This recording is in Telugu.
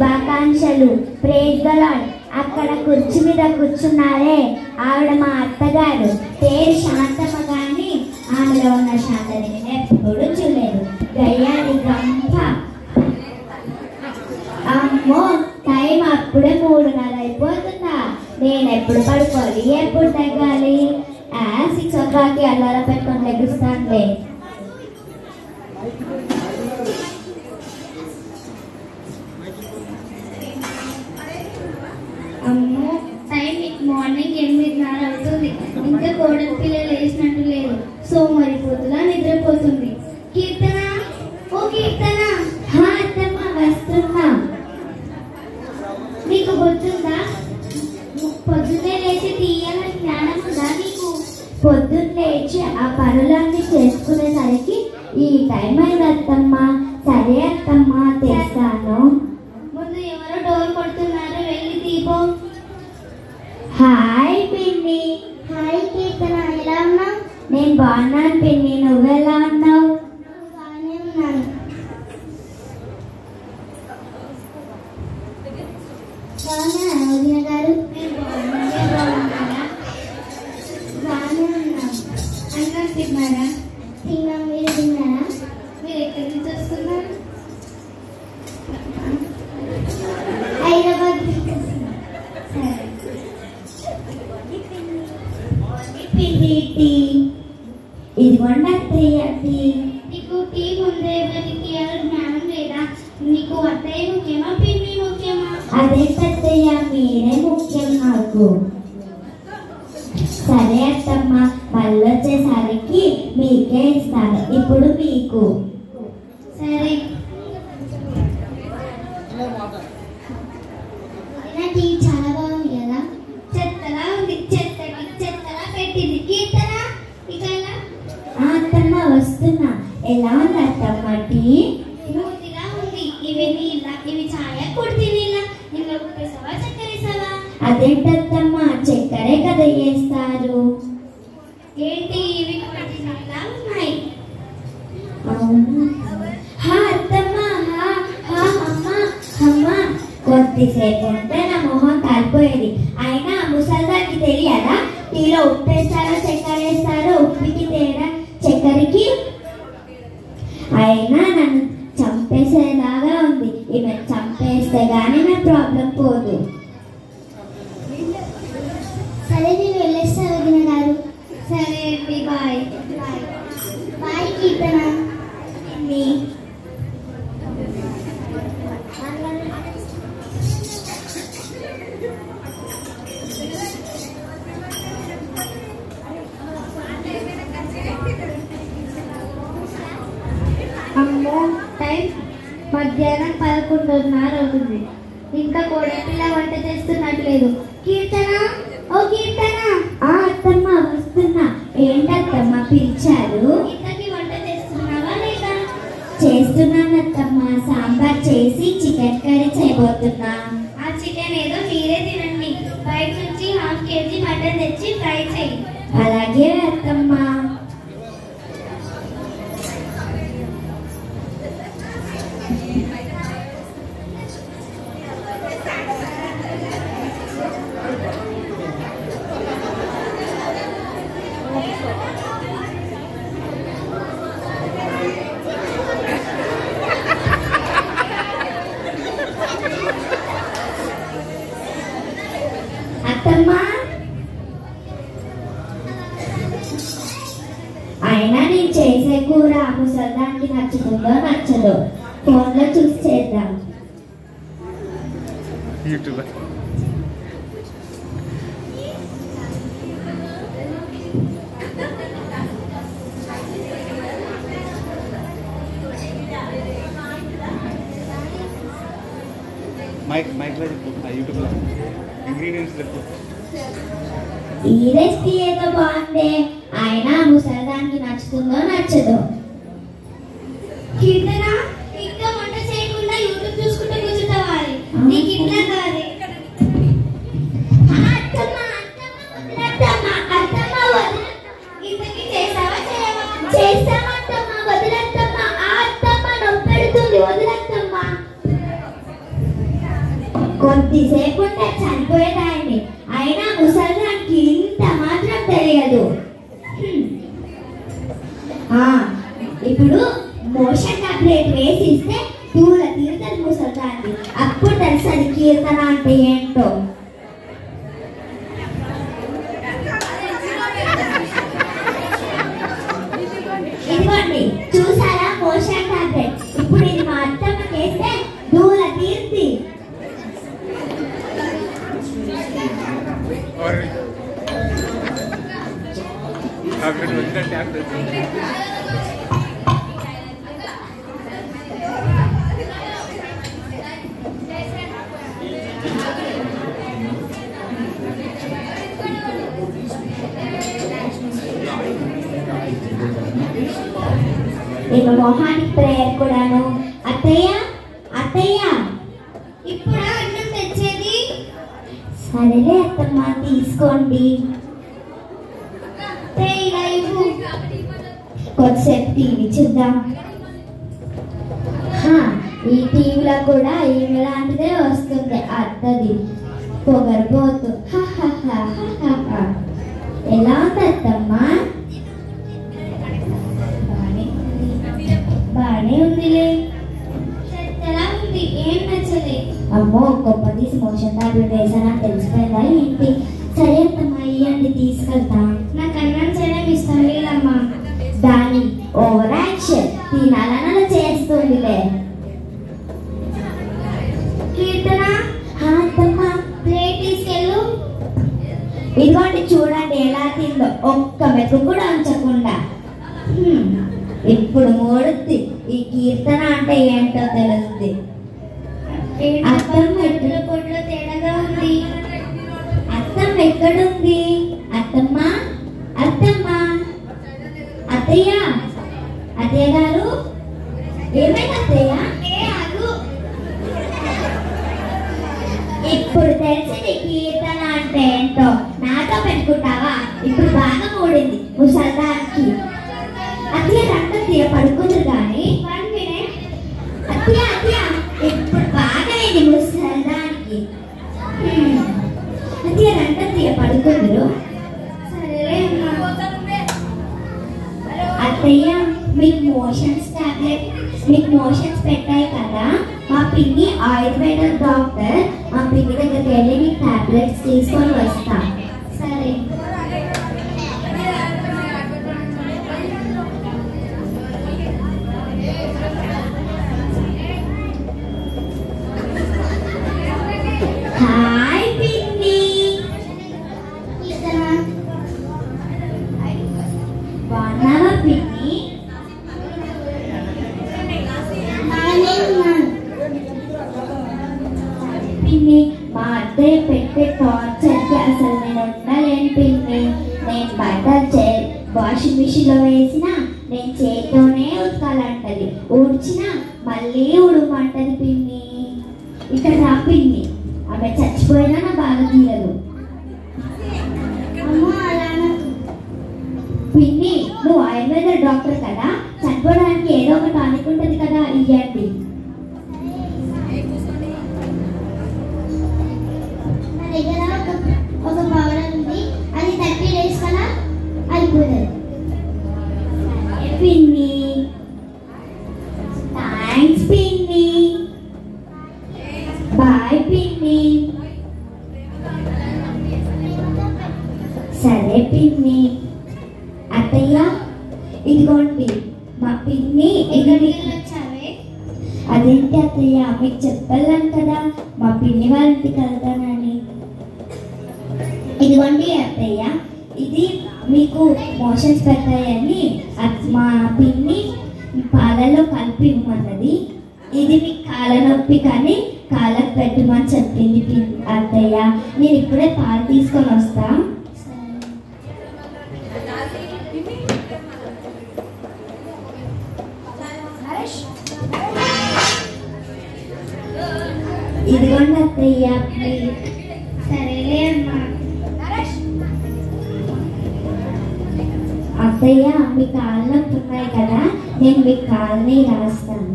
శుభాకాంక్షలు. Praise the lord. అక్కడ కుర్చీ మీద కూర్చున్నారే ఆవిడ మా అత్తగారు. పేరు శాంతమ్మ, కానీ ఆమెలో ఉన్న శాంతని నేను ఎప్పుడు చూడలేదు. గయ్యాలి గంప. అమ్మో, టైం అప్పుడే 3:30 అయిపోతుందా? నేను ఎప్పుడు పడుకోవాలి, ఎప్పుడు తగ్గాలి? 6 o'clock అలారం పెట్టుకొని లెగుస్తానులే. అమ్మో, టైం మార్నింగ్ 8:30 అవుతుంది. ఇంకా కోడలి పిల్లలు వేసినట్టు లేదు. సోమరిపోతులా నిద్రపోతుంది. కీర్తన, ఓ కీర్తన. అత్తమ్మ వస్తున్నా. నీకు గుర్తుందా? పొద్దున్నే లేచి తీయాలని జ్ఞానం ఉందా నీకు? పొద్దున్న లేచి ఆ పనులన్నీ చేసుకునేసరికి ఈ టైం అయింది అత్తమ్మ. సరే అత్తమ్మ, తెస్తాను. ముందు ఎవరో డోర్ కొడుతున్నారు, వెళ్ళి తీపో. హాయ్ పిన్ని. హాయ్ కీర్తన, ఎలా ఉన్నావు? నేను బాగున్నాను పిన్ని, నువ్వెలా ఉన్నావు? బాగానే ఉన్నాను. బాగున్నారా వదిన గారు? బాగానే ఉన్నాం. అన్నం తిన్నారా? తిన్నాం. మీరు తిన్నారా? మీరు ఎక్కడి నుంచి వస్తున్నారు? హైదరాబాద్ నుంచి వస్తున్నాం. సరే పిండి టీ ఇదిగోండి అత్తయ్య టీ. నీకు టీ ముందే ఎవరికి జ్ఞానం లేదా? నీకు అత్తయ్య ముఖ్యమా, పిండి ముఖ్యమా? అదే అత్తయ్య, మీరే ముఖ్యం నాకు. సరే అత్తమ్మ, మళ్ళీ వచ్చేసరికి మీకే ఇస్తాను. ఇప్పుడు మీకు. సరే. టీ చాలా బాగుంది కదా? చెత్తలా ఉంది. చెత్తలా పెట్టింది. కీర్తన, ఇక అత్తమ్మ వస్తున్నా. ఎలా ఉంది అత్తమ్మ టీ? మూతిలా ఉంది. ఇవి నీళ్ళ, ఇవి ఛాయ, కుడితి నీళ్ళ. ఇందులో ఉప్పేసావా, చక్కెర వేసావా? అదేంటత్తమ్మ, చక్కెరే కదా వేస్తారు. ఏంటి ఇవి పట్టినలా ఉన్నాయి? అవును అత్తమ్మ. అమ్మ, కొద్దిసేపు ఉంటే నా మొహం కాలిపోయేది. అయినా ముసల్దానికి తెలియదా టీలో ఉప్పేస్తారో చక్కెర వేస్తారో? ఉప్పికి తేడా చక్కెరకి. అయినా నన్ను చంపేసేలాగా ఉంది. ఈమె చంపేస్తే గానీ నా ప్రాబ్లం పోదు. సరే, నేను వెళ్ళేస్తా వదిన గారు. సరే అండి, బాయ్. బాయ్ కీర్తన. అమ్మో, టైం మధ్యాహ్నం 11:30 అవుతుంది. ఇంకా కోడపిల్ల వంట చేస్తున్నట్లేదు. కీర్తన, ఓ కీర్తన. అత్తమ్మ వస్తున్నా. ఏంటత్తమ్మ పిలిచారు? ఇంతకి వంట చేస్తున్నావా లేదా? చేస్తున్నాను అత్తమ్మ. సాంబార్ చేసి చికెన్ కర్రీ చేయబోతున్నా. ఆ చికెన్ ఏదో మీరే తినండి. బయట నుంచి 1/2 kg మటన్ తెచ్చి ఫ్రై చేయి. అలాగే అత్తమ్మ. అయినా నేను చేసే కూర ముసల్దానికి నచ్చుతుందో నచ్చదో ఫోన్లో చూసి చేద్దాం. ఈ రెసిపీ ఏదో బాగుంది. అయినా ముసల్దానికి నచ్చుతుందో నచ్చదో. కీర్తన, ఇంకా వంట చేయకుండా యూట్యూబ్ చూసుకుంటూ కూర్చుంటావా? నీకు ఇట్లా కాదు. ఇంతకీ చేసావా చేయవా? చేస్తామత్తమ్మ, వదిలేత్తమ్మ. ఆ అత్తమ్మ నొప్పెడుతుంది, వదిలేత్తమ్మ. కొద్దిసేపు ఉంటే చనిపోయేదాన్ని, అయినా ముసలిదానికి ఇంత మాత్రం తెలియదు. ఇప్పుడు మోషన్ టాబ్లెట్ వేసి ఇస్తే దూర తీరుతుంది ముసలిదాన్ని. అప్పుడు తెలుసది కీర్తన అంటే ఏంటో. ఇదిగోండి, చూసారా మోషన్ టాబ్లెట్? ఇప్పుడు ఇది మా అత్తమ్మ చేస్తే దూర తీరుతుంది. ఇక మొహానికి ప్రేయర్ కూడాను. అత్తయ్య అత్తయ్య ఇప్పుడు అన్నం తెచ్చేది. సరేలే అత్తమ్మ, తీసుకోండి. కొద్దిసేపు టీవీ చూద్దాం. ఈ టీవీలో కూడా ఈమె లాంటిదే వస్తుంది, అత్తది పొగరబోతు. ఎలా ఉంది అత్తమ్మ? బానే ఉందిలే. ఎలా ఉంది? ఏం నచ్చలే. అమ్మో, గొప్ప తీసి మోషన్ టాబ్లెట్ వేసానని తెలిసిపోయిందా ఏంటి? సరే అత్తమ్మ, ఇవ్వండి, తీసుకెళ్తా. నాకు అన్నం చేయడం ఇష్టం లేదమ్మా. దాని ఓవర్ యాక్షన్ తినాలన్నా చేస్తుందిలే. కీర్తన, అత్తమ్మ ప్లేట్ తీసుకెళ్ళు. ఇదిగోండి, చూడండి ఎలా తిందో, ఒక్క మెతుకు కూడా ఉంచకుండా. ఇప్పుడు మూడుద్ది. ఈ కీర్తన అంటే ఏంటో తెలుస్తుంది. అత్తమ్మ ఎక్కడ కొట్లో తేడాగా ఉంది. అత్తమ్మ ఎక్కడుంది? అత్తమ్మ అత్తమ్మ అత్తయ్య అత్తయ్య గారు, ఏమైనా అత్తయ్య? ఇప్పుడు తెలిసింది కీర్తన అంటే ఏంటో. నాతో పెట్టుకుంటావా? ఇప్పుడు బాగా మూడింది ముసల్దానికి. అత్తయ్య రంగత్తయ్య పడుకుంది కానీ అత్తయ్య అత్తయ్య ఇప్పుడు బాగా అయింది ముసల్దానికి. అత్తయ్య రంగత్తయ్య పడుకుందరు. అత్తయ్య, మీకు మోషన్స్ పెట్టాయి కదా, మా పిన్ని ఆయుర్వేద డాక్టర్. మా పిన్ని దగ్గరికి వెళ్ళి మీకు టాబ్లెట్స్ తీసుకొని వస్తా. సరే. హాయ్ పిన్ని. బాగున్నావా పిన్ని? పిన్ని, మా అత్తయ్య పెట్టే టార్చర్కి అసలు నేను ఉండలేను పిన్ని. నేను బట్టలు వాషింగ్ మిషన్లో వేసిన నేను చేతితోనే ఉతకాలంటది, ఊడ్చినా మళ్ళీ ఉడమంటది పిన్ని. ఇక్కడ రా పిన్ని, ఆమె చచ్చిపోయినా నా బాగా తీరదు. పిన్ని, నువ్వు ఆయుర్వేద డాక్టర్ కదా, చనిపోవడానికి ఏదో ఒకటి అనుకుంటుంది కదా, ఇయ్యండి. నా దగ్గర ఒక పౌడర్ ఉంది, అది 30 days కన్నా అయిపోతుంది. పిన్ని, థ్యాంక్స్ పిన్ని. బాయ్ పిన్ని. సరే పిన్ని. అత్తయ్య, ఇదిగోండి మా పిన్ని. వచ్చావే? అదేంటి అత్తయ్య, మీకు చెప్పాను కదా మా పిన్ని వాళ్ళ ఇంటికి వెళ్తానని. ఇదిగోండి అత్తయ్య, ఇది మీకు మోషన్స్ పెట్టాయని మా పిన్ని పాలలో కలిపి ఇవ్వమన్నది. ఇది మీకు కాళ్ళ నొప్పి కానీ కాళ్ళకు పెట్టమని చెప్పింది అత్తయ్య. నేను ఇప్పుడే పాలు తీసుకొని వస్తా. ఇదిగోండి అత్తయ్య. సరేలే అమ్మా. అత్తయ్య, మీ కాళ్ళ నొప్పి ఉన్నాయి కదా, నేను మీ కాళ్ళని రాస్తాను.